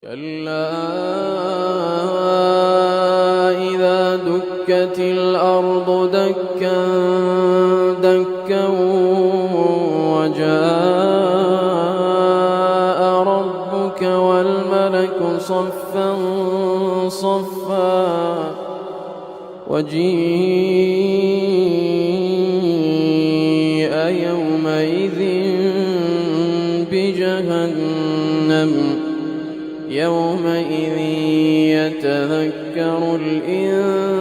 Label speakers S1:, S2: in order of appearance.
S1: كلا إذا دكت الأرض دكا دكا وجاء ربك والملك صفا صفا وجيء يومئذ بجهنم يومئذ يتذكر الإنسان